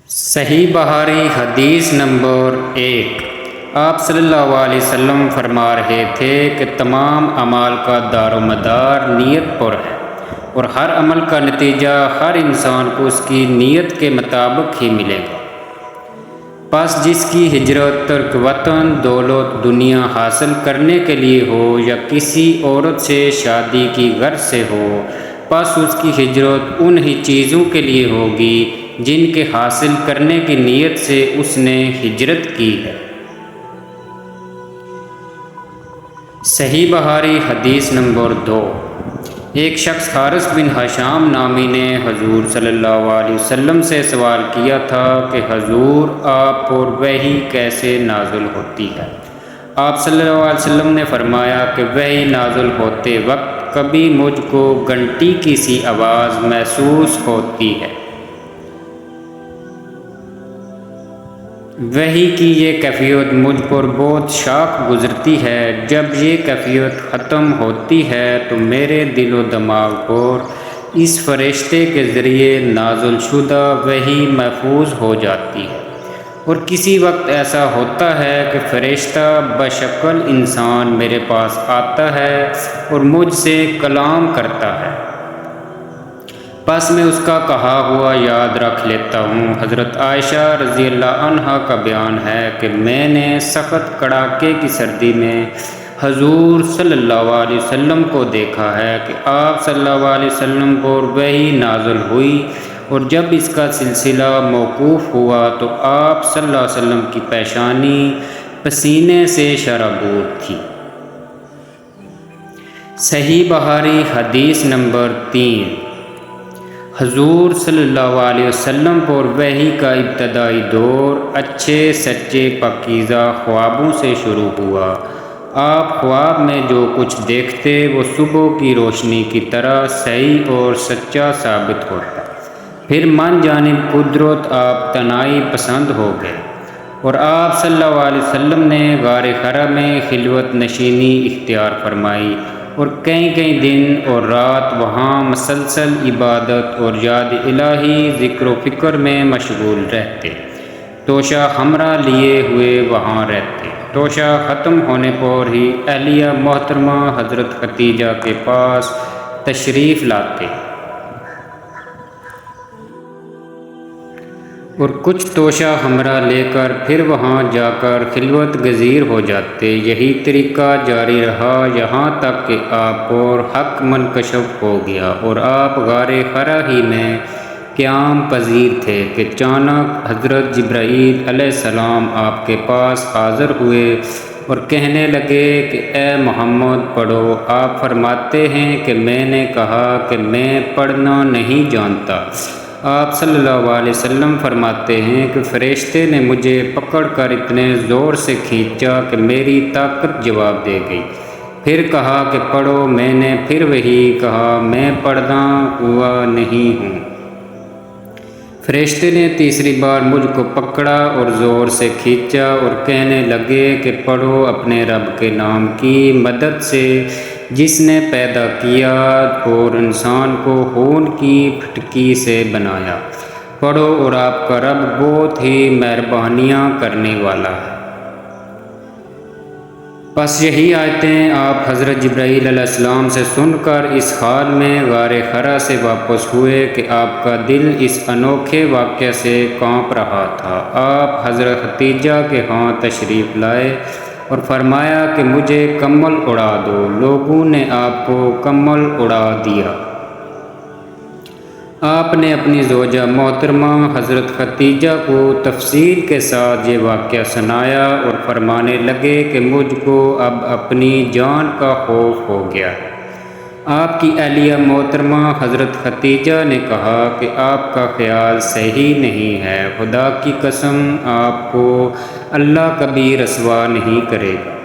صحیح بخاری حدیث نمبر 1۔ آپ صلی اللہ علیہ وسلم فرما رہے تھے کہ تمام اعمال کا دار و مدار نیت پر ہے، اور ہر عمل کا نتیجہ ہر انسان کو اس کی نیت کے مطابق ہی ملے گا۔ پس جس کی ہجرت ترک وطن دولت دنیا حاصل کرنے کے لیے ہو یا کسی عورت سے شادی کی غرض سے ہو، پس اس کی ہجرت ان ہی چیزوں کے لیے ہوگی جن کے حاصل کرنے کی نیت سے اس نے ہجرت کی ہے۔ صحیح بخاری حدیث نمبر 2۔ ایک شخص حارث بن حشام نامی نے حضور صلی اللہ علیہ وسلم سے سوال کیا تھا کہ حضور آپ پر وحی کیسے نازل ہوتی ہے؟ آپ صلی اللہ علیہ وسلم نے فرمایا کہ وحی نازل ہوتے وقت کبھی مجھ کو گھنٹی کی سی آواز محسوس ہوتی ہے۔ وحی کی یہ کیفیت مجھ پر بہت شاق گزرتی ہے۔ جب یہ کیفیت ختم ہوتی ہے تو میرے دل و دماغ پر اس فرشتے کے ذریعے نازل شدہ وحی محفوظ ہو جاتی ہے، اور کسی وقت ایسا ہوتا ہے کہ فرشتہ بشکل انسان میرے پاس آتا ہے اور مجھ سے کلام کرتا ہے، پس میں اس کا کہا ہوا یاد رکھ لیتا ہوں۔ حضرت عائشہ رضی اللہ عنہا کا بیان ہے کہ میں نے سخت کڑاکے کی سردی میں حضور صلی اللہ علیہ وسلم کو دیکھا ہے کہ آپ صلی اللہ علیہ وسلم پر وحی نازل ہوئی، اور جب اس کا سلسلہ موقوف ہوا تو آپ صلی اللہ علیہ وسلم کی پیشانی پسینے سے شرابور تھی۔ صحیح بخاری حدیث نمبر 3۔ حضور صلی اللہ علیہ وسلم پر وحی کا ابتدائی دور اچھے سچے پاکیزہ خوابوں سے شروع ہوا۔ آپ خواب میں جو کچھ دیکھتے وہ صبح کی روشنی کی طرح صحیح اور سچا ثابت ہوتا۔ پھر من جانب قدرت آپ تنہائی پسند ہو گئے، اور آپ صلی اللہ علیہ وسلم نے غار حرا میں خلوت نشینی اختیار فرمائی، اور کئی دن اور رات وہاں مسلسل عبادت اور یاد الہی ذکر و فکر میں مشغول رہتے، توشہ حمرا لیے ہوئے وہاں رہتے۔ توشہ ختم ہونے پر ہی اہلیہ محترمہ حضرت ختیجہ کے پاس تشریف لاتے، اور کچھ توشہ حمرا لے کر پھر وہاں جا کر خلوت گزیر ہو جاتے۔ یہی طریقہ جاری رہا یہاں تک کہ آپ پر حق منکشف ہو گیا، اور آپ غار حرا ہی میں قیام پذیر تھے کہ اچانک حضرت جبرائیل علیہ السلام آپ کے پاس حاضر ہوئے اور کہنے لگے کہ اے محمد پڑھو۔ آپ فرماتے ہیں کہ میں نے کہا کہ میں پڑھنا نہیں جانتا۔ آپ صلی اللہ علیہ وسلم فرماتے ہیں کہ فرشتے نے مجھے پکڑ کر اتنے زور سے کھینچا کہ میری طاقت جواب دے گئی۔ پھر کہا کہ پڑھو۔ میں نے پھر وہی کہا، میں پڑھنا ہوا نہیں ہوں۔ فرشتے نے تیسری بار مجھ کو پکڑا اور زور سے کھینچا اور کہنے لگے کہ پڑھو اپنے رب کے نام کی مدد سے جس نے پیدا کیا اور انسان کو خون کی پھٹکی سے بنایا، پڑھو اور آپ کا رب بہت ہی مہربانیاں کرنے والا ہے۔ پس یہی آیتیں آپ حضرت جبرائیل علیہ السلام سے سن کر اس حال میں غار حرا سے واپس ہوئے کہ آپ کا دل اس انوکھے واقعہ سے کانپ رہا تھا۔ آپ حضرت ختیجہ کے ہاں تشریف لائے اور فرمایا کہ مجھے کمل اڑا دو۔ لوگوں نے آپ کو کمل اڑا دیا۔ آپ نے اپنی زوجہ محترمہ حضرت ختیجہ کو تفصیل کے ساتھ یہ واقعہ سنایا اور فرمانے لگے کہ مجھ کو اب اپنی جان کا خوف ہو گیا ہے۔ آپ کی اہلیہ محترمہ حضرت ختیجہ نے کہا کہ آپ کا خیال صحیح نہیں ہے، خدا کی قسم آپ کو اللہ کبھی رسوا نہیں کرے گا،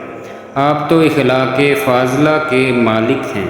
آپ تو اخلاق فاضلہ کے مالک ہیں۔